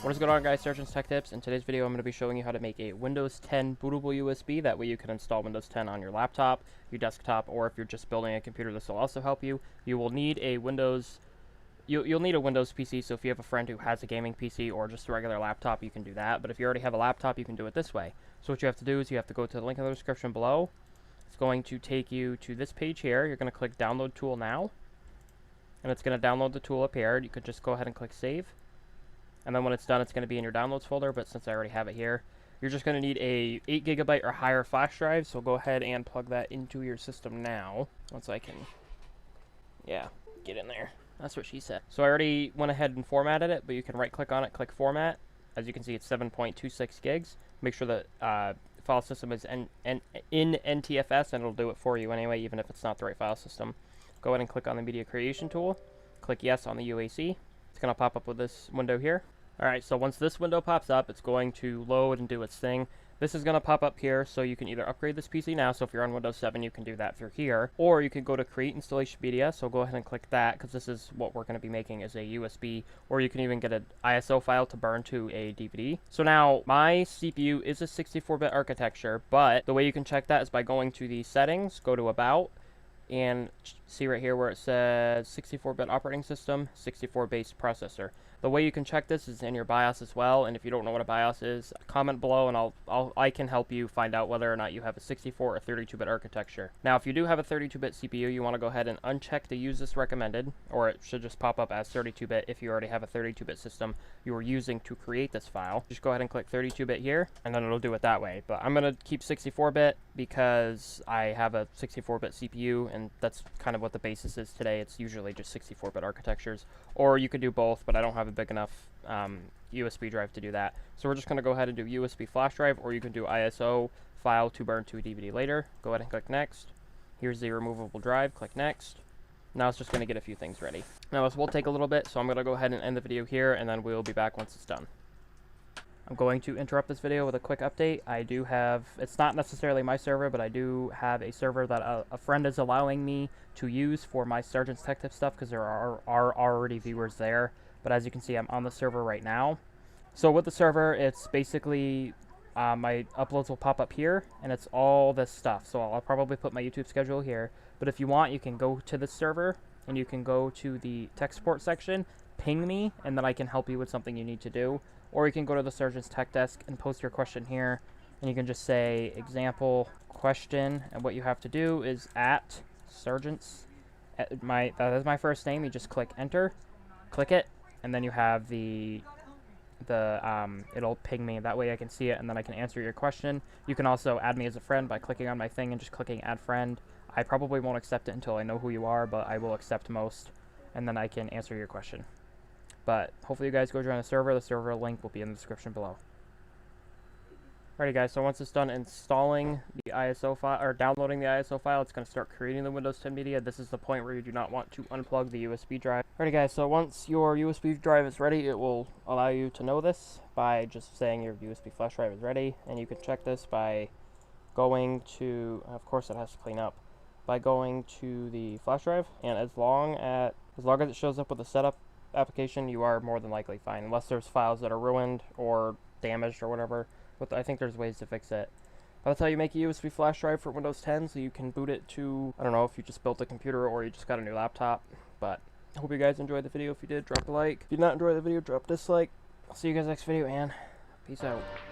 What is going on, guys? Surgeon's Tech Tips. In today's video, I'm going to be showing you how to make a Windows 10 bootable USB. That way you can install Windows 10 on your laptop, your desktop, or if you're just building a computer, this will also help you. You will need a Windows You'll need a Windows PC, so if you have a friend who has a gaming PC or just a regular laptop, you can do that. But if you already have a laptop, you can do it this way. So what you have to do is you have to go to the link in the description below. It's going to take you to this page here. You're going to click Download Tool Now, and it's going to download the tool up here. You could just go ahead and click Save. And then when it's done, it's going to be in your downloads folder, but since I already have it here, you're just going to need a 8GB or higher flash drive, so go ahead and plug that into your system now, once I can, get in there. That's what she said. So I already went ahead and formatted it, but you can right-click on it, click Format. As you can see, it's 7.26 gigs. Make sure that file system is in NTFS, and it'll do it for you anyway, even if it's not the right file system. Go ahead and click on the Media Creation tool. Click Yes on the UAC. It's going to pop up with this window here. Alright, so once this window pops up, it's going to load and do its thing. This is going to pop up here, so you can either upgrade this PC now, so if you're on Windows 7, you can do that through here, or you can go to Create Installation Media, so go ahead and click that, because this is what we're going to be making as a USB, or you can even get an ISO file to burn to a DVD. So now, my CPU is a 64-bit architecture, but the way you can check that is by going to the settings, go to About, and see right here where it says 64-bit operating system, 64-based processor. The way you can check this is in your BIOS as well, and if you don't know what a BIOS is, comment below and I can help you find out whether or not you have a 64 or 32-bit architecture. Now, if you do have a 32-bit CPU, you want to go ahead and uncheck the Use This Recommended, or it should just pop up as 32-bit if you already have a 32-bit system you were using to create this file. Just go ahead and click 32-bit here, and then it'll do it that way. But I'm going to keep 64-bit because I have a 64-bit CPU, and that's kind of what the basis is today. It's usually just 64-bit architectures, or you could do both, but I don't have a big enough USB drive to do that. So we're just going to go ahead and do USB flash drive, or you can do ISO file to burn to a DVD later. Go ahead and click Next. Here's the removable drive. Click Next. Now it's just going to get a few things ready. Now this will take a little bit, so I'm going to go ahead and end the video here, and then we'll be back once it's done. I'm going to interrupt this video with a quick update. I do have, it's not necessarily my server, but I do have a server that a friend is allowing me to use for my Sergeant's Tech Tip stuff, because there are already viewers there. But as you can see, I'm on the server right now. So with the server, it's basically my uploads will pop up here, and it's all this stuff. So I'll probably put my YouTube schedule here. But if you want, you can go to this server, and you can go to the tech support section, ping me, and then I can help you with something you need to do. Or you can go to the Surgeon's Tech Desk and post your question here, and you can just say example question, and what you have to do is at Surgeon's, that is my first name. You just click enter, click it, and then you have it'll ping me. That way I can see it, and then I can answer your question. You can also add me as a friend by clicking on my thing and just clicking add friend. I probably won't accept it until I know who you are, but I will accept most, and then I can answer your question. But hopefully you guys go join the server. The server link will be in the description below. Alrighty guys, so once it's done installing the ISO file, or downloading the ISO file, it's going to start creating the Windows 10 media. This is the point where you do not want to unplug the USB drive. Alrighty guys, so once your USB drive is ready, it will allow you to know this by just saying your USB flash drive is ready. And you can check this by going to, of course it has to clean up, by going to the flash drive. And as long as it shows up with a setup application, you are more than likely fine, unless there's files that are ruined or damaged or whatever. But I think there's ways to fix it. But that's how you make a USB flash drive for Windows 10, so you can boot it to, I don't know if you just built a computer or you just got a new laptop. But I hope you guys enjoyed the video. If you did, drop a like. If you did not enjoy the video, drop a dislike. I'll see you guys next video, and peace out.